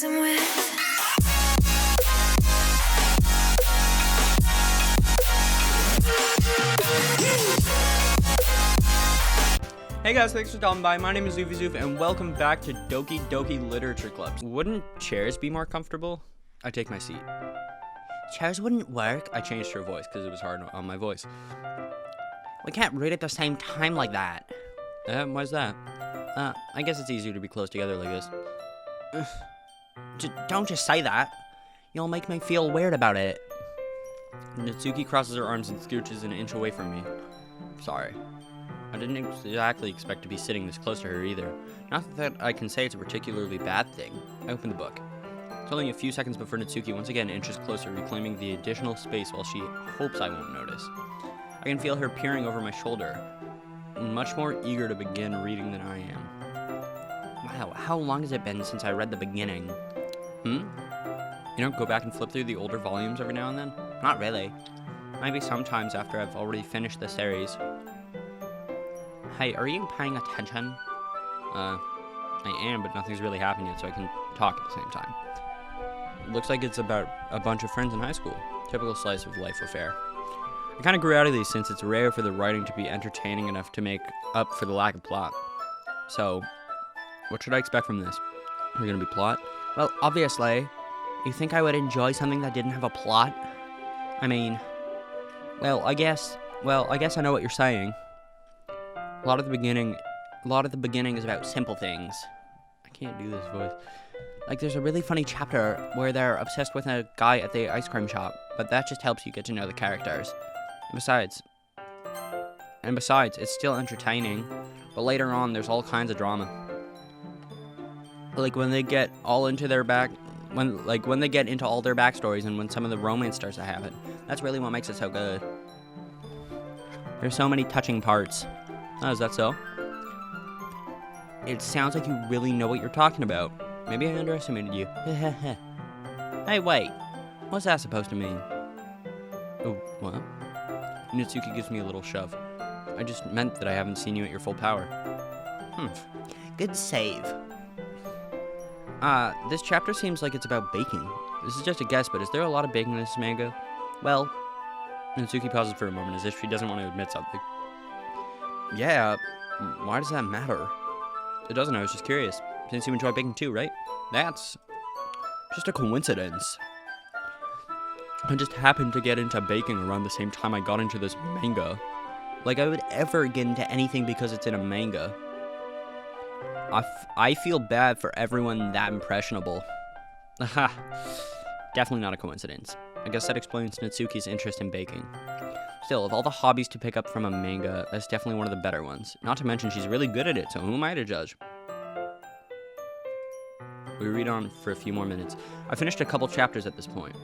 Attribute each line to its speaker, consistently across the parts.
Speaker 1: I'm with.
Speaker 2: Hey guys, thanks for stopping by. My name is Zoofy and welcome back to Doki Doki Literature Club. Wouldn't chairs be more comfortable? I take my seat. Chairs wouldn't work? I changed her voice because it was hard on my voice. We can't read at the same time like that. Why's that? I guess it's easier to be close together like this. Don't just say that. You'll make me feel weird about it. Natsuki crosses her arms and scooches an inch away from me. Sorry. I didn't exactly expect to be sitting this close to her either. Not that I can say it's a particularly bad thing. I open the book. It's only a few seconds before Natsuki once again inches closer, reclaiming the additional space while she hopes I won't notice. I can feel her peering over my shoulder, much more eager to begin reading than I am. Wow, how long has it been since I read the beginning? You don't go back and flip through the older volumes every now and then? Not really. Maybe sometimes after I've already finished the series. Hey, are you paying attention? I am, but nothing's really happened yet, so I can talk at the same time. It looks like it's about a bunch of friends in high school. Typical slice of life affair. I kind of grew out of these since it's rare for the writing to be entertaining enough to make up for the lack of plot. So, what should I expect from this? Are there gonna be plot? Well, obviously. You think I would enjoy something that didn't have a plot? I mean, I guess I know what you're saying. A lot of the beginning is about simple things. I can't do this voice. Like, there's a really funny chapter where they're obsessed with a guy at the ice cream shop, but that just helps you get to know the characters. And besides, it's still entertaining, but later on, there's all kinds of drama. Like, when they get all into when they get into all their backstories and when some of the romance starts to happen. That's really what makes it so good. There's so many touching parts. Oh, is that so? It sounds like you really know what you're talking about. Maybe I underestimated you. Hey, wait. What's that supposed to mean? Oh, what? Natsuki gives me a little shove. I just meant that I haven't seen you at your full power. Good save. This chapter seems like it's about baking. This is just a guess, but is there a lot of baking in this manga? Well, Natsuki pauses for a moment as if she doesn't want to admit something. Yeah, why does that matter? It doesn't, I was just curious. Since you enjoy baking too, right? That's just a coincidence. I just happened to get into baking around the same time I got into this manga. Like I would ever get into anything because it's in a manga. I feel bad for everyone that impressionable. Aha. Definitely not a coincidence. I guess that explains Natsuki's interest in baking. Still, of all the hobbies to pick up from a manga, that's definitely one of the better ones. Not to mention she's really good at it, so who am I to judge? We read on for a few more minutes. I finished a couple chapters at this point.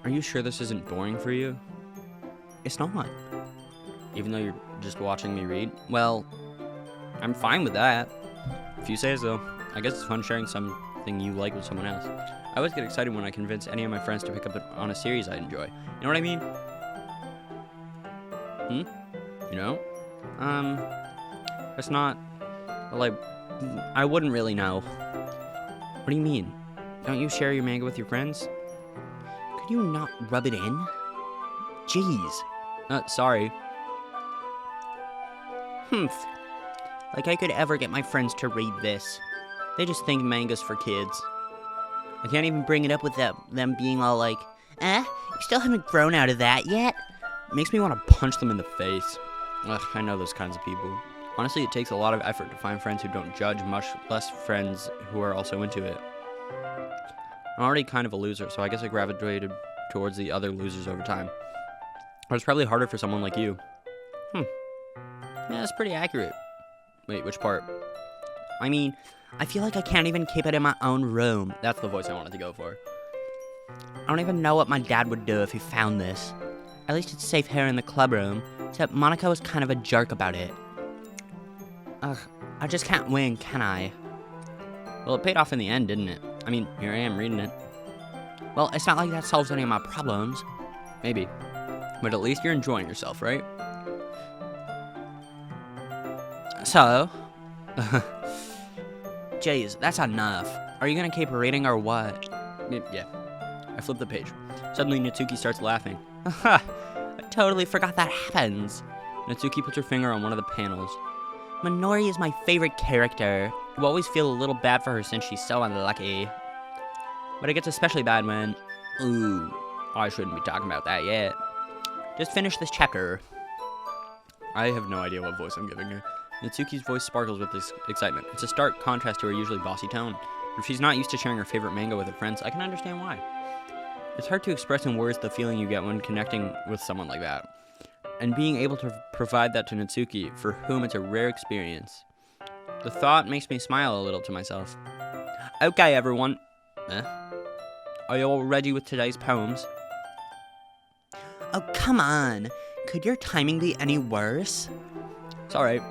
Speaker 2: Are you sure this isn't boring for you? It's not. Even though you're just watching me read? Well, I'm fine with that. If you say so. I guess it's fun sharing something you like with someone else. I always get excited when I convince any of my friends to pick up on a series I enjoy. You know what I mean? You know? It's not... Well, I wouldn't really know. What do you mean? Don't you share your manga with your friends? Could you not rub it in? Jeez. Sorry. Like I could ever get my friends to read this. They just think manga's for kids. I can't even bring it up with them being all like, you still haven't grown out of that yet? It makes me want to punch them in the face. Ugh, I know those kinds of people. Honestly, it takes a lot of effort to find friends who don't judge, much less friends who are also into it. I'm already kind of a loser, so I guess I gravitated towards the other losers over time. But it's probably harder for someone like you. Yeah, that's pretty accurate. Wait, which part? I mean, I feel like I can't even keep it in my own room. That's the voice I wanted to go for. I don't even know what my dad would do if he found this. At least it's safe here in the club room, except Monica was kind of a jerk about it. Ugh, I just can't win, can I? Well, it paid off in the end, didn't it? I mean, here I am reading it. Well, it's not like that solves any of my problems. Maybe. But at least you're enjoying yourself, right? So, Jeez, that's enough. Are you gonna keep reading or what? Yeah. I flip the page. Suddenly, Natsuki starts laughing. Haha, I totally forgot that happens. Natsuki puts her finger on one of the panels. Minori is my favorite character. You always feel a little bad for her since she's so unlucky. But it gets especially bad when... Ooh, I shouldn't be talking about that yet. Just finish this chapter. I have no idea what voice I'm giving her. Natsuki's voice sparkles with this excitement. It's a stark contrast to her usually bossy tone. If she's not used to sharing her favorite manga with her friends, I can understand why. It's hard to express in words the feeling you get when connecting with someone like that. And being able to provide that to Natsuki, for whom it's a rare experience. The thought makes me smile a little to myself. Okay, everyone. Are you all ready with today's poems? Oh, come on. Could your timing be any worse? It's alright.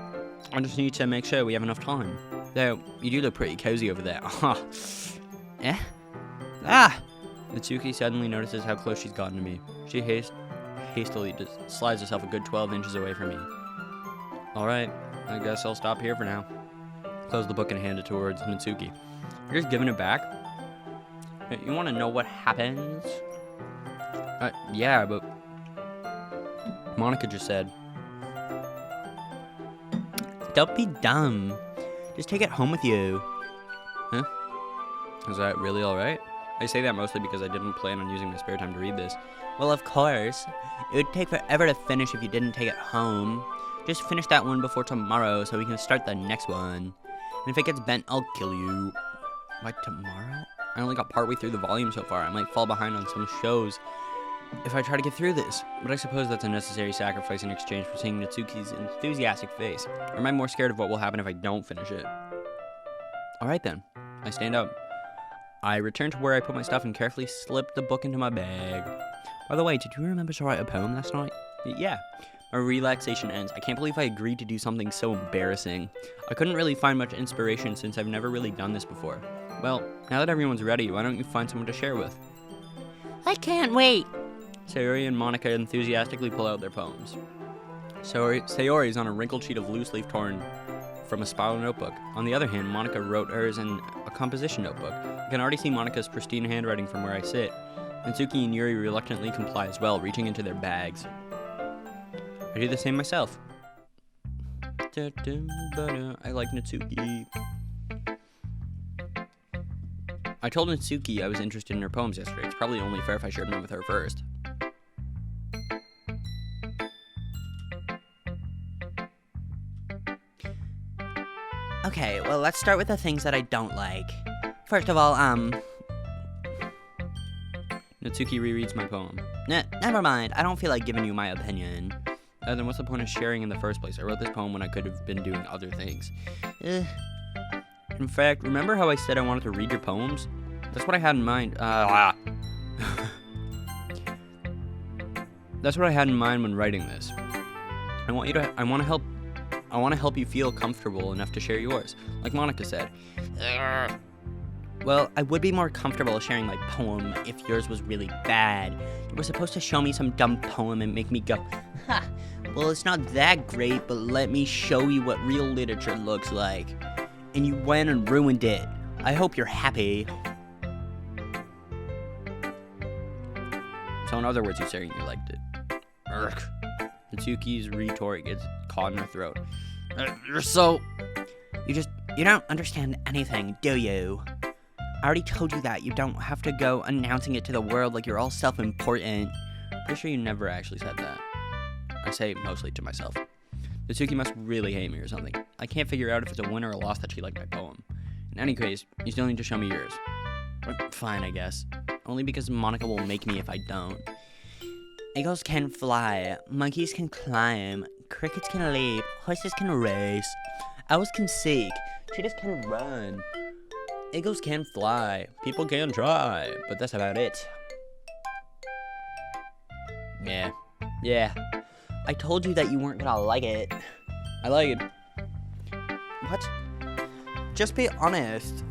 Speaker 2: I just need to make sure we have enough time. Though, you do look pretty cozy over there. Eh? Ah! Natsuki suddenly notices how close she's gotten to me. She hastily slides herself a good 12 inches away from me. Alright, I guess I'll stop here for now. Close the book and hand it towards Natsuki. You're just giving it back? You want to know what happens? Yeah, but... Monica just said... Don't be dumb. Just take it home with you. Huh? Is that really alright? I say that mostly because I didn't plan on using my spare time to read this. Well, of course. It would take forever to finish if you didn't take it home. Just finish that one before tomorrow so we can start the next one. And if it gets bent, I'll kill you. Why, tomorrow? I only got partway through the volume so far. I might fall behind on some shows if I try to get through this. But I suppose that's a necessary sacrifice in exchange for seeing Natsuki's enthusiastic face. Or am I more scared of what will happen if I don't finish it? Alright then. I stand up. I return to where I put my stuff and carefully slip the book into my bag. By the way, did you remember to write a poem last night? Yeah. My relaxation ends. I can't believe I agreed to do something so embarrassing. I couldn't really find much inspiration since I've never really done this before. Well, now that everyone's ready, why don't you find someone to share with? I can't wait. Sayori and Monica enthusiastically pull out their poems. Sayori is on a wrinkled sheet of loose leaf torn from a spiral notebook. On the other hand, Monica wrote hers in a composition notebook. I can already see Monica's pristine handwriting from where I sit. Natsuki and Yuri reluctantly comply as well, reaching into their bags. I do the same myself. I like Natsuki. I told Natsuki I was interested in her poems yesterday. It's probably only fair if I shared them with her first. Okay, well, let's start with the things that I don't like. First of all, Natsuki rereads my poem. Never mind. I don't feel like giving you my opinion. Then what's the point of sharing in the first place? I wrote this poem when I could have been doing other things. In fact, remember how I said I wanted to read your poems? That's what I had in mind. That's what I had in mind when writing this. I want to help you feel comfortable enough to share yours, like Monica said. Well, I would be more comfortable sharing my poem if yours was really bad. You were supposed to show me some dumb poem and make me go, ha, well, it's not that great, but let me show you what real literature looks like. And you went and ruined it. I hope you're happy. So in other words, you're saying you liked it. Urgh. Natsuki's retort gets caught in her throat. You're so... You don't understand anything, do you? I already told you that. You don't have to go announcing it to the world like you're all self-important. Pretty sure you never actually said that. I say mostly to myself. Natsuki must really hate me or something. I can't figure out if it's a win or a loss that she liked my poem. In any case, you still need to show me yours. Fine, I guess. Only because Monica will make me if I don't. Eagles can fly, monkeys can climb, crickets can leap, horses can race, owls can seek, cheetahs can run. Eagles can fly, people can try, but that's about it. Yeah. I told you that you weren't gonna like it. I like it. What? Just be honest.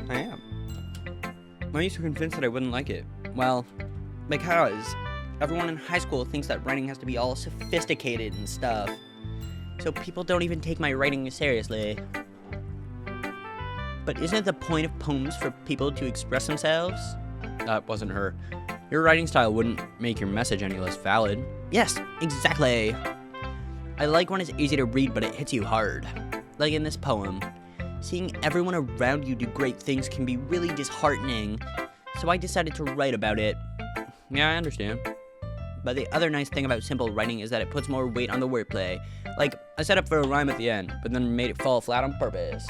Speaker 2: I am. Why are you so convinced that I wouldn't like it? Well, because everyone in high school thinks that writing has to be all sophisticated and stuff. So people don't even take my writing seriously. But isn't it the point of poems for people to express themselves? That wasn't her. Your writing style wouldn't make your message any less valid. Yes, exactly. I like when it's easy to read, but it hits you hard. Like in this poem. Seeing everyone around you do great things can be really disheartening. So I decided to write about it. Yeah, I understand. But the other nice thing about simple writing is that it puts more weight on the wordplay. Like, I set up for a rhyme at the end, but then made it fall flat on purpose.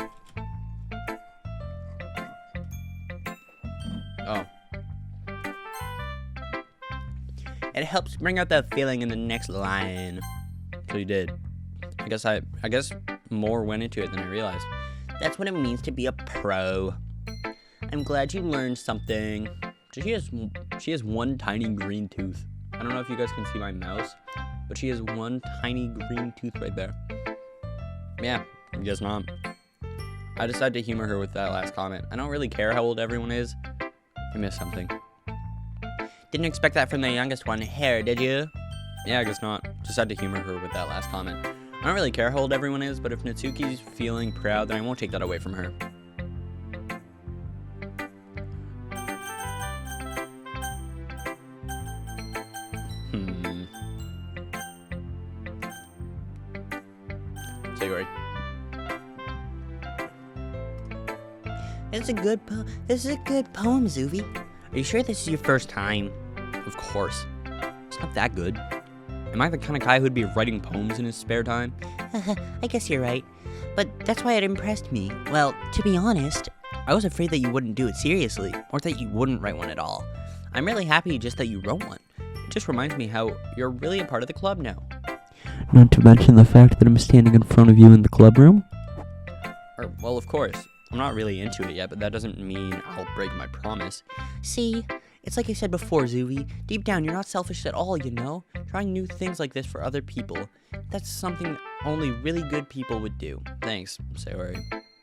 Speaker 2: Oh. It helps bring out that feeling in the next line. So you did. I guess more went into it than I realized. That's what it means to be a pro. I'm glad you learned something. She has one tiny green tooth. I don't know if you guys can see my mouse, but she has one tiny green tooth right there. Yeah, I guess not. I decided to humor her with that last comment. I don't really care how old everyone is. I missed something. Didn't expect that from the youngest one. Hair, did you? Yeah, I guess not. Just had to humor her with that last comment. I don't really care how old everyone is, but if Natsuki's feeling proud, then I won't take that away from her. Sayori. This is a good poem, Zuvi. Are you sure this is your first time? Of course. It's not that good. Am I the kind of guy who'd be writing poems in his spare time? I guess you're right. But that's why it impressed me. Well, to be honest, I was afraid that you wouldn't do it seriously, or that you wouldn't write one at all. I'm really happy just that you wrote one. It just reminds me how you're really a part of the club now. Not to mention the fact that I'm standing in front of you in the club room? Well, of course. I'm not really into it yet, but that doesn't mean I'll break my promise. See? It's like I said before, Zuvi. Deep down, you're not selfish at all, you know? Trying new things like this for other people. That's something only really good people would do. Thanks, Sayori.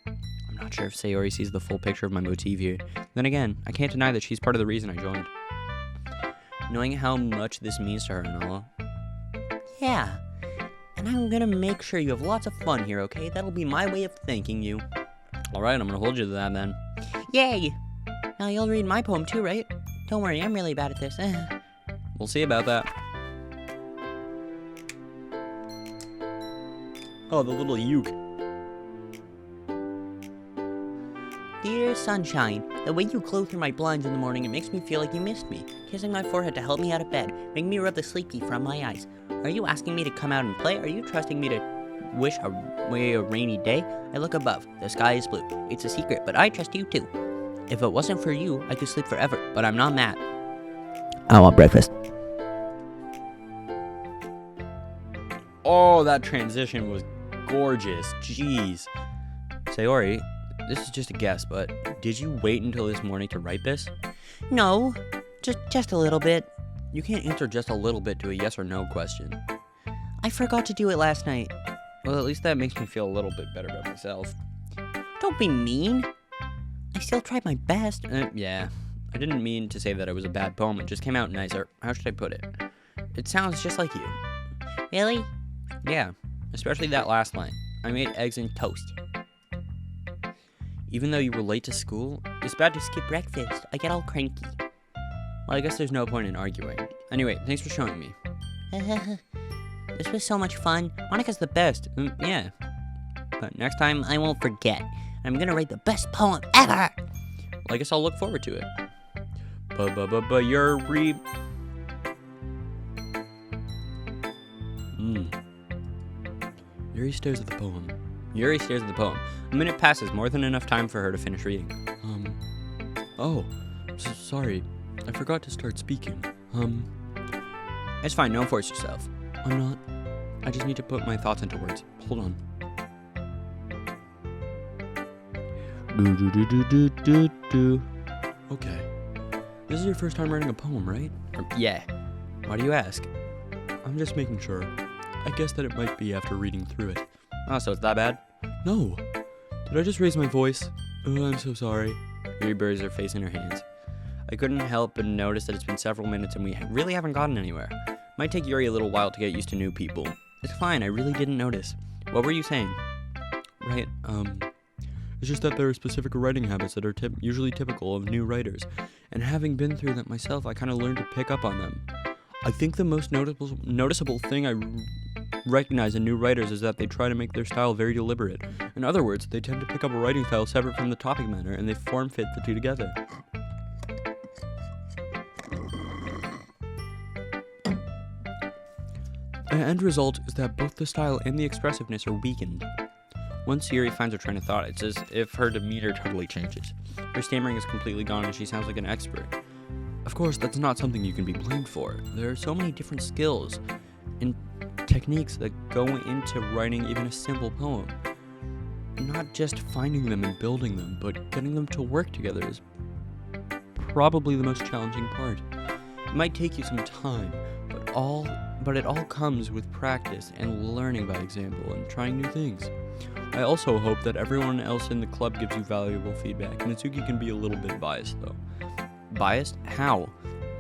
Speaker 2: I'm not sure if Sayori sees the full picture of my motif here. Then again, I can't deny that she's part of the reason I joined. Knowing how much this means to her and all. Yeah. And I'm gonna make sure you have lots of fun here, okay? That'll be my way of thanking you. Alright, I'm gonna hold you to that then. Yay! Now you'll read my poem too, right? Don't worry, I'm really bad at this. We'll see about that. Oh, the little uke. Dear sunshine, the way you glow through my blinds in the morning, it makes me feel like you missed me. Kissing my forehead to help me out of bed, making me rub the sleepy from my eyes. Are you asking me to come out and play? Are you trusting me to wish away a rainy day? I look above. The sky is blue. It's a secret, but I trust you too. If it wasn't for you, I could sleep forever, but I'm not mad. I want breakfast. Oh, that transition was gorgeous. Jeez. Sayori, this is just a guess, but did you wait until this morning to write this? No, just a little bit. You can't answer just a little bit to a yes or no question. I forgot to do it last night. Well, at least that makes me feel a little bit better about myself. Don't be mean. I still tried my best. Yeah. I didn't mean to say that it was a bad poem. It just came out nicer. How should I put it? It sounds just like you. Really? Yeah. Especially that last line. I made eggs and toast. Even though you were late to school, it's bad to skip breakfast. I get all cranky. Well, I guess there's no point in arguing. Anyway, thanks for showing me. This was so much fun. Monica's the best. Yeah. But next time, I won't forget. I'm gonna write the best poem ever! Well, I guess I'll look forward to it. Yuri. Yuri stares at the poem. Yuri stares at the poem. A minute passes, more than enough time for her to finish reading. Oh, sorry. I forgot to start speaking. It's fine, don't force yourself. I'm not. I just need to put my thoughts into words. Hold on. Okay. This is your first time writing a poem, right? Yeah. Why do you ask? I'm just making sure. I guess that it might be after reading through it. Oh, so it's that bad? No. Did I just raise my voice? Oh, I'm so sorry. Yuri buries her face in her hands. I couldn't help but notice that it's been several minutes and we really haven't gotten anywhere. Might take Yuri a little while to get used to new people. It's fine, I really didn't notice. What were you saying? Right, It's just that there are specific writing habits that are usually typical of new writers, and having been through that myself, I kind of learned to pick up on them. I think the most noticeable thing I recognize in new writers is that they try to make their style very deliberate. In other words, they tend to pick up a writing style separate from the topic matter, and they form fit the two together. The end result is that both the style and the expressiveness are weakened. Once Yuri finds her train of thought, it's as if her demeanor totally changes. Her stammering is completely gone and she sounds like an expert. Of course, that's not something you can be blamed for. There are so many different skills and techniques that go into writing even a simple poem. Not just finding them and building them, but getting them to work together is probably the most challenging part. It might take you some time, but it all comes with practice and learning by example and trying new things. I also hope that everyone else in the club gives you valuable feedback. Natsuki can be a little bit biased, though. Biased? How?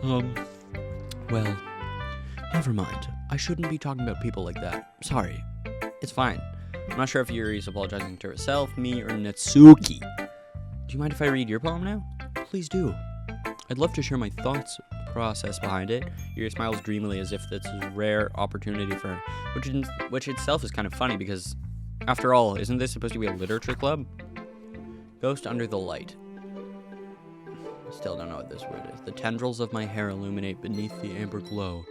Speaker 2: Well, never mind. I shouldn't be talking about people like that. Sorry. It's fine. I'm not sure if Yuri's apologizing to herself, me, or Natsuki. Do you mind if I read your poem now? Please do. I'd love to share my thoughts process behind it. Yuri smiles dreamily as if that's a rare opportunity for her, which itself is kind of funny because, after all, isn't this supposed to be a literature club? Ghost under the light. Still don't know what this word is. The tendrils of my hair illuminate beneath the amber glow.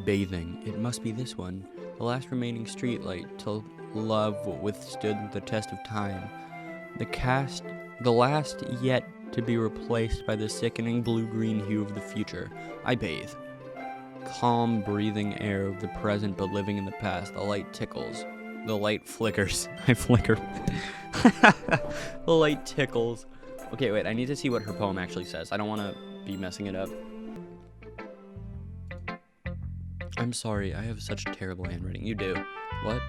Speaker 2: Bathing. It must be this one. The last remaining streetlight till love withstood the test of time. The last yet to be replaced by the sickening blue-green hue of the future. I bathe. Calm, breathing air of the present but living in the past. The light tickles. The light flickers. I flicker. The light tickles. Okay, wait, I need to see what her poem actually says. I don't want to be messing it up. I'm sorry, I have such terrible handwriting. You do. What?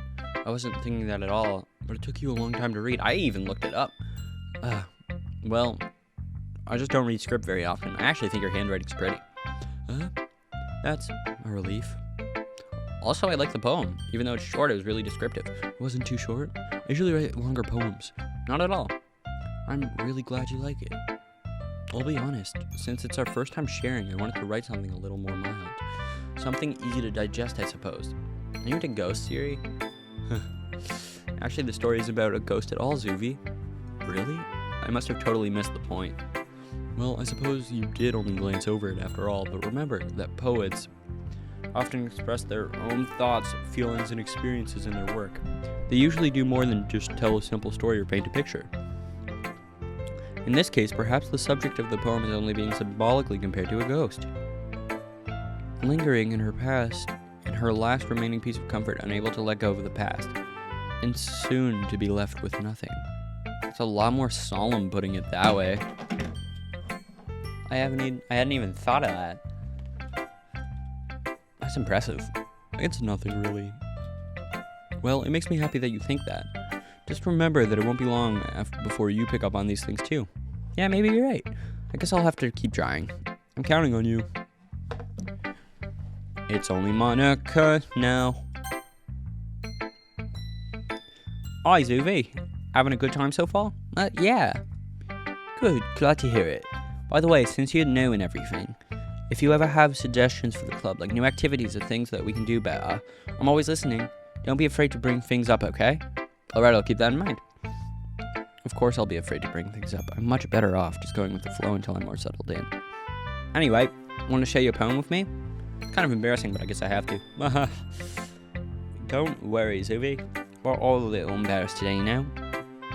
Speaker 2: I wasn't thinking that at all, but it took you a long time to read. I even looked it up. Well, I just don't read script very often. I actually think your handwriting's pretty. That's a relief. Also, I like the poem. Even though it's short, it was really descriptive. It wasn't too short. I usually write longer poems. Not at all. I'm really glad you like it. I'll be honest, since it's our first time sharing, I wanted to write something a little more mild. Something easy to digest, I suppose. Are you into ghosts, Yuri? Actually, the story is about a ghost at all, Zuvi. Really? I must have totally missed the point. Well, I suppose you did only glance over it after all, but remember that poets often express their own thoughts, feelings, and experiences in their work. They usually do more than just tell a simple story or paint a picture. In this case, perhaps the subject of the poem is only being symbolically compared to a ghost. Lingering in her past, in her last remaining piece of comfort, unable to let go of the past, and soon to be left with nothing. It's a lot more solemn putting it that way. I hadn't even thought of that. That's impressive. It's nothing really. Well, it makes me happy that you think that. Just remember that it won't be long before you pick up on these things too. Yeah, maybe you're right. I guess I'll have to keep trying. I'm counting on you. It's only Monica now. Hi, Zuvi. Having a good time so far? Yeah. Good, glad to hear it. By the way, since you're new and everything, if you ever have suggestions for the club, like new activities or things that we can do better, I'm always listening. Don't be afraid to bring things up, okay? Alright, I'll keep that in mind. Of course I'll be afraid to bring things up. I'm much better off just going with the flow until I'm more settled in. Anyway, want to share your poem with me? It's kind of embarrassing, but I guess I have to. Don't worry, Zuvi. We're all a little embarrassed today, you know?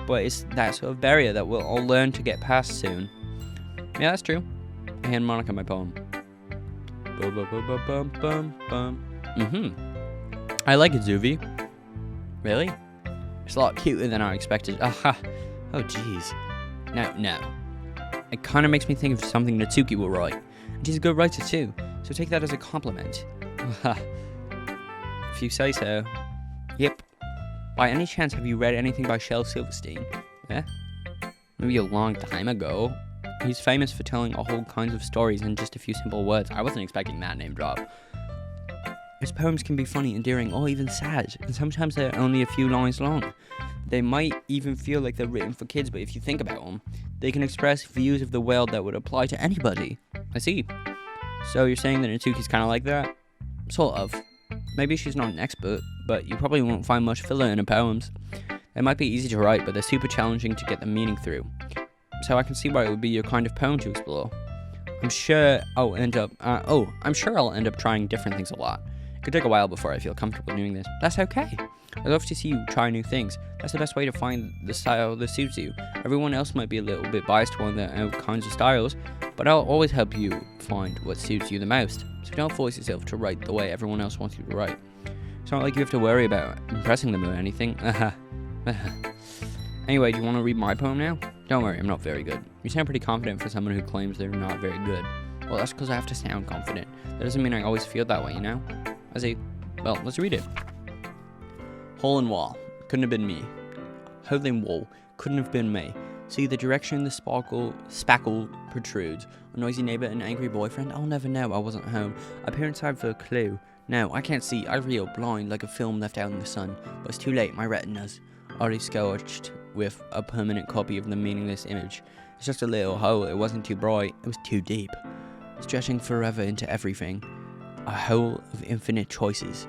Speaker 2: But it's that sort of barrier that we'll all learn to get past soon. Yeah, that's true. I hand Monica my poem. I like it, Zuvi. Really? It's a lot cuter than I expected. Aha. Oh, jeez. No. It kind of makes me think of something Natsuki will write. And she's a good writer too, so take that as a compliment. If you say so. Yep. By any chance, have you read anything by Shel Silverstein? Yeah? Maybe a long time ago. He's famous for telling a whole kinds of stories in just a few simple words. I wasn't expecting that name drop. His poems can be funny, endearing, or even sad, and sometimes they're only a few lines long. They might even feel like they're written for kids, but if you think about them, they can express views of the world that would apply to anybody. I see. So you're saying that Natsuki's kind of like that? Sort of. Maybe she's not an expert, but you probably won't find much filler in her poems. They might be easy to write, but they're super challenging to get the meaning through. So I can see why it would be your kind of poem to explore. I'm sure I'll end up trying different things a lot. It could take a while before I feel comfortable doing this. That's okay. I love to see you try new things. That's the best way to find the style that suits you. Everyone else might be a little bit biased toward their own kinds of styles, but I'll always help you find what suits you the most. So don't force yourself to write the way everyone else wants you to write. It's not like you have to worry about impressing them or anything. Anyway, do you want to read my poem now? Don't worry, I'm not very good. You sound pretty confident for someone who claims they're not very good. Well, that's because I have to sound confident. That doesn't mean I always feel that way, you know? Well, let's read it. Hole in wall. Couldn't have been me. Hole in wall. Couldn't have been me. See the direction the spackle protrudes. A noisy neighbor, an angry boyfriend. I'll never know. I wasn't home. I peer inside for a clue. No, I can't see. I reel blind like a film left out in the sun. But it's too late. My retinas already scorched with a permanent copy of the meaningless image. It's just a little hole. It wasn't too bright. It was too deep. Stretching forever into everything. A hole of infinite choices.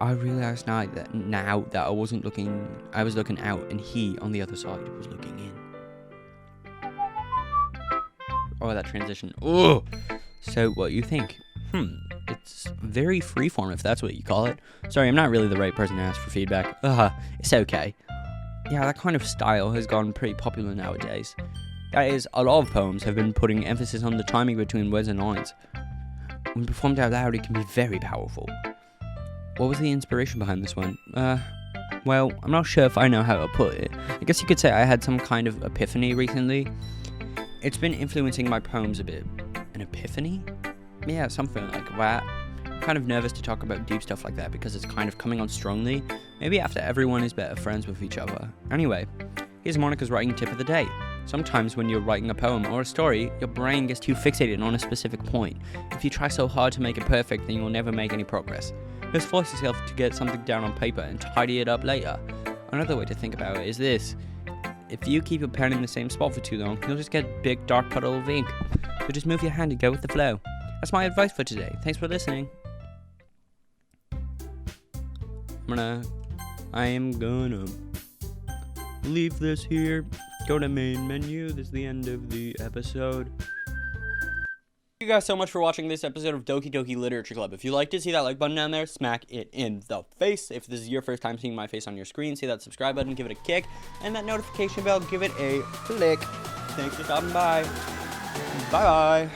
Speaker 2: I realized now that I was looking out and he on the other side was looking in. Oh, that transition. Oh! So what you think? It's very freeform if that's what you call it. Sorry, I'm not really the right person to ask for feedback. It's okay. Yeah, that kind of style has gotten pretty popular nowadays. That is, a lot of poems have been putting emphasis on the timing between words and lines. When performed out loud, it can be very powerful. What was the inspiration behind this one? Well, I'm not sure if I know how to put it. I guess you could say I had some kind of epiphany recently. It's been influencing my poems a bit. An epiphany? Yeah, something like that. I'm kind of nervous to talk about deep stuff like that because it's kind of coming on strongly. Maybe after everyone is better friends with each other. Anyway, here's Monica's writing tip of the day. Sometimes when you're writing a poem or a story, your brain gets too fixated on a specific point. If you try so hard to make it perfect, then you will never make any progress. Just force yourself to get something down on paper and tidy it up later. Another way to think about it is this. If you keep your pen in the same spot for too long, you'll just get a big dark puddle of ink. So just move your hand and go with the flow. That's my advice for today. Thanks for listening. I am gonna leave this here. Go to main menu. This is the end of the episode. Thank you guys so much for watching this episode of Doki Doki Literature Club. If you liked it, see that like button down there, smack it in the face. If this is your first time seeing my face on your screen, see that subscribe button, give it a kick, and that notification bell, give it a click. Thanks for stopping by. Bye-bye.